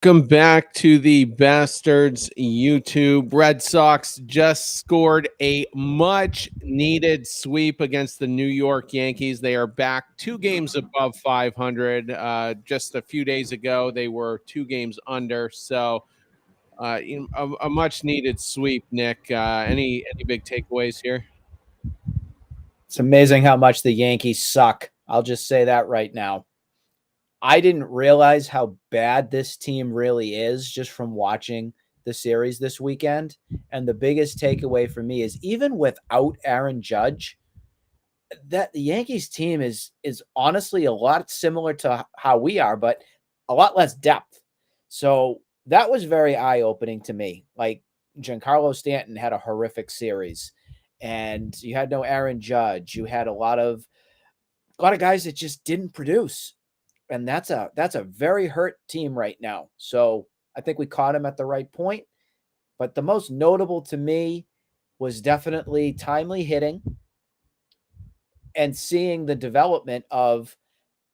Welcome back to the Bastards YouTube. Red Sox just scored a much needed sweep against the New York Yankees. They are back 2 games above 500. Just a few days ago, they were 2 games under. So, a much needed sweep. Nick, any big takeaways here? It's amazing how much the Yankees suck. I'll just say that right now. I didn't realize how bad this team really is just from watching the series this weekend. And the biggest takeaway for me is even without Aaron Judge, that the Yankees team is honestly a lot similar to how we are, but a lot less depth. So that was very eye-opening to me. Like Giancarlo Stanton had a horrific series, and you had no Aaron Judge. You had a lot of guys that just didn't produce. And that's a very hurt team right now. So I think we caught him at the right point. But the most notable to me was definitely timely hitting and seeing the development of,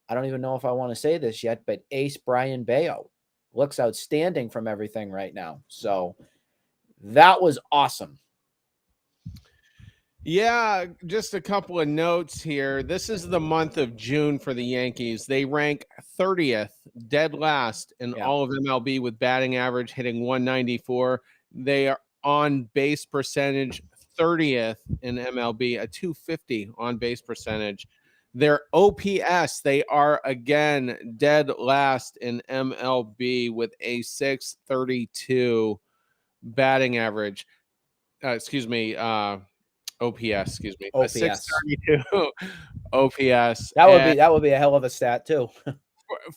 I don't even know if I want to say this yet, but ace Brayan Bello looks outstanding from everything right now. So that was awesome. Yeah, just a couple of notes here. This is the month of June for the Yankees. They rank 30th, dead last in all of MLB with batting average hitting 194. They are on base percentage 30th in MLB, a 250 on base percentage. Their OPS, they are again dead last in MLB with a 632 batting average. OPS, excuse me. A 632 OPS. That would be a hell of a stat too.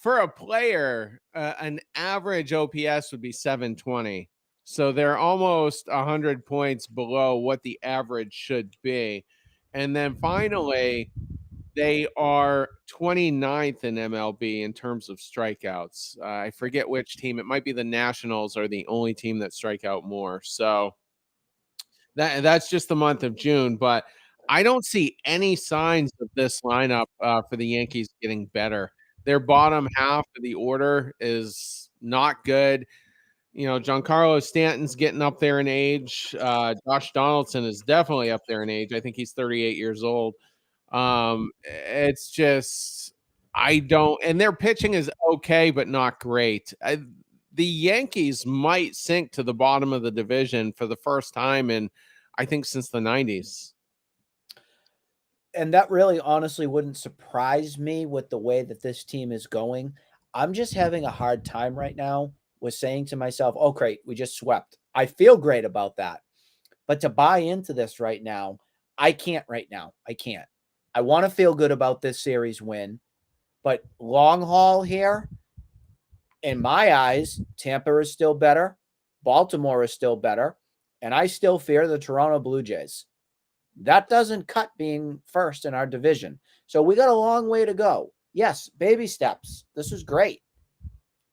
For a player, an average OPS would be 720. So they're almost 100 points below what the average should be. And then finally, they are 29th in MLB in terms of strikeouts. I forget which team. It might be the Nationals are the only team that strike out more. So that's just the month of June, but I don't see any signs of this lineup for the Yankees getting better. Their bottom half of the order is not good. You know, Giancarlo Stanton's getting up there in age. Josh Donaldson is definitely up there in age. I think he's 38 years old. It's just and their pitching is okay, but not great. The Yankees might sink to the bottom of the division for the first time in, I think, since the 90s. And that really honestly wouldn't surprise me with the way that this team is going. I'm just having a hard time right now with saying to myself, oh, great, we just swept. I feel great about that. But to buy into this right now, I can't right now. I can't. I want to feel good about this series win. But long haul here, in my eyes, Tampa is still better. Baltimore is still better. And I still fear the Toronto Blue Jays. That doesn't cut being first in our division. So we got a long way to go. Yes, baby steps. This is great.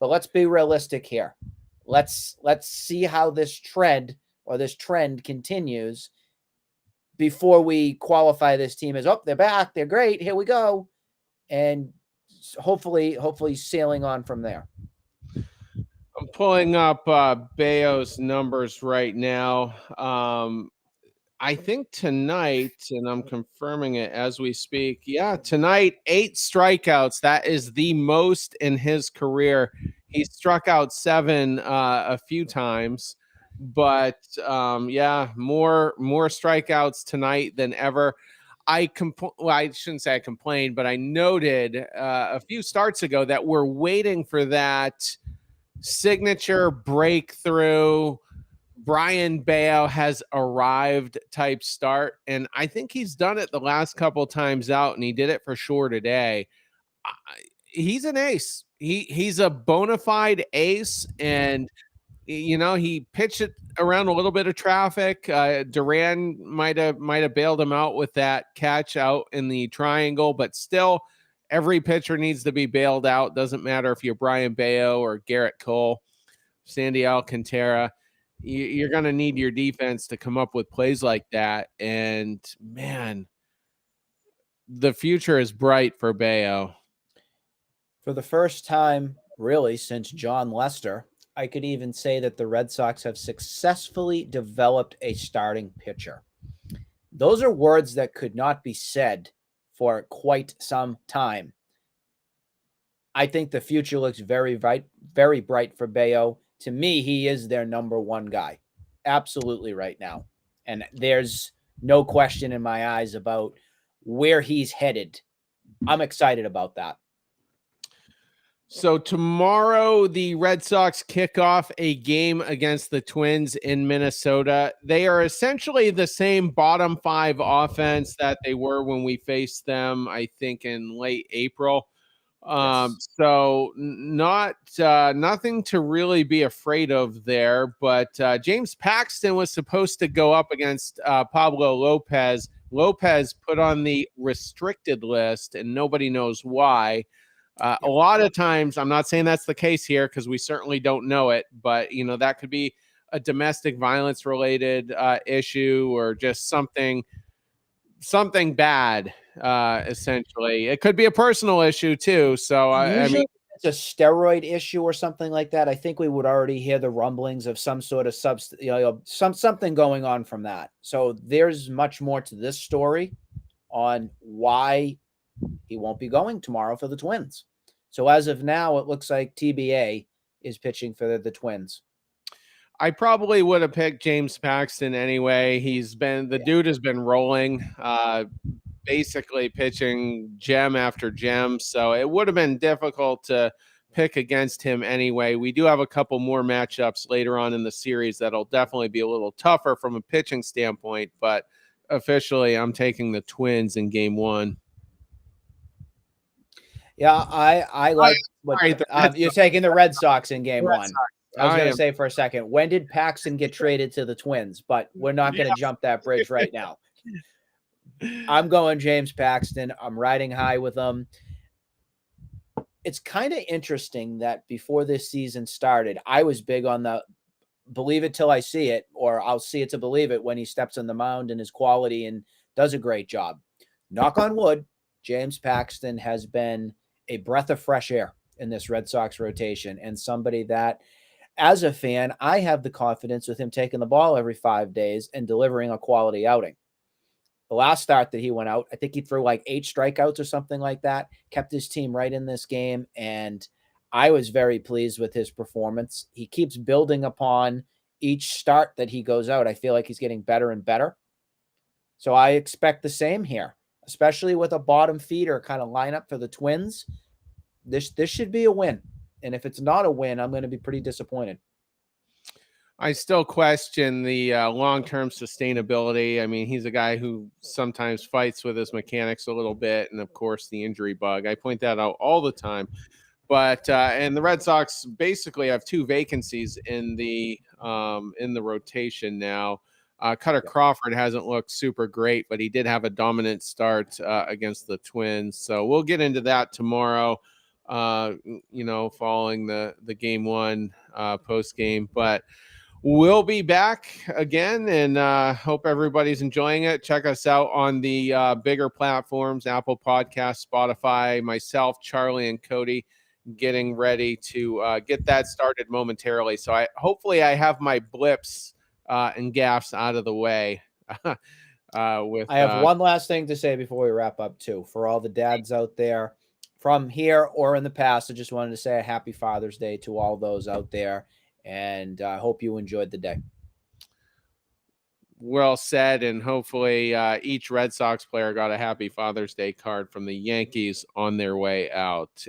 But let's be realistic here. Let's see how this trend continues before we qualify this team as, oh, they're back, they're great, here we go. And hopefully sailing on from there. I'm pulling up Bello's numbers right now. I think tonight, and I'm confirming it as we speak. Yeah, tonight, 8 strikeouts. That is the most in his career. He struck out 7 a few times, but yeah, more strikeouts tonight than ever. I shouldn't say I complained, but I noted a few starts ago that we're waiting for that signature breakthrough. Brayan Bello has arrived type start, and I think he's done it the last couple times out, and he did it for sure today. He's an ace. He's a bona fide ace, and you know, he pitched it around a little bit of traffic. Duran might have bailed him out with that catch out in the triangle, but still, every pitcher needs to be bailed out. Doesn't matter if you're Brayan Bello or Garrett Cole, Sandy Alcantara. You're going to need your defense to come up with plays like that. And man, the future is bright for Bello. For the first time really, since John Lester. I could even say that the Red Sox have successfully developed a starting pitcher. Those are words that could not be said for quite some time. I think the future looks very bright for Bello. To me, he is their number one guy. Absolutely right now. And there's no question in my eyes about where he's headed. I'm excited about that. So tomorrow, the Red Sox kick off a game against the Twins in Minnesota. They are essentially the same bottom five offense that they were when we faced them, I think, in late April. So not nothing to really be afraid of there. But James Paxton was supposed to go up against Pablo Lopez. Lopez put on the restricted list, and nobody knows why. A lot of times, I'm not saying that's the case here because we certainly don't know it, but that could be a domestic violence related issue or just something bad. Essentially, it could be a personal issue too. So I mean, it's a steroid issue or something like that. I think we would already hear the rumblings of some sort of something going on from that. So there's much more to this story on why he won't be going tomorrow for the Twins. So as of now, it looks like TBA is pitching for the Twins. I probably would have picked James Paxton anyway. The dude has been rolling, basically pitching gem after gem. So it would have been difficult to pick against him anyway. We do have a couple more matchups later on in the series that'll definitely be a little tougher from a pitching standpoint, but officially I'm taking the Twins in game one. Yeah, I like what you're taking the Red Sox in game one. I was going to say for a second, when did Paxton get traded to the Twins? But we're not going to jump that bridge right now. I'm going James Paxton. I'm riding high with him. It's kind of interesting that before this season started, I was big on the believe it till I see it, or I'll see it to believe it when he steps on the mound and his quality and does a great job. Knock on wood, James Paxton has been a breath of fresh air in this Red Sox rotation and somebody that, as a fan, I have the confidence with him taking the ball every 5 days and delivering a quality outing. The last start that he went out, I think he threw like 8 strikeouts or something like that, kept his team right in this game, and I was very pleased with his performance. He keeps building upon each start that he goes out. I feel like he's getting better and better. So I expect the same here, especially with a bottom feeder kind of lineup for the Twins. This should be a win. And if it's not a win, I'm going to be pretty disappointed. I still question the long-term sustainability. I mean, he's a guy who sometimes fights with his mechanics a little bit, and of course, the injury bug. I point that out all the time. But and the Red Sox basically have 2 vacancies in the rotation now. Cutter Crawford hasn't looked super great, but he did have a dominant start against the Twins. So we'll get into that tomorrow. Following the game one post game, but we'll be back again, and hope everybody's enjoying it. Check us out on the bigger platforms: Apple Podcasts, Spotify. Myself, Charlie, and Cody getting ready to get that started momentarily. So hopefully I have my blips and gaffes out of the way. I have one last thing to say before we wrap up too. For all the dads out there from here or in the past, I just wanted to say a happy Father's Day to all those out there, and I hope you enjoyed the day. Well said, and hopefully each Red Sox player got a happy Father's Day card from the Yankees on their way out.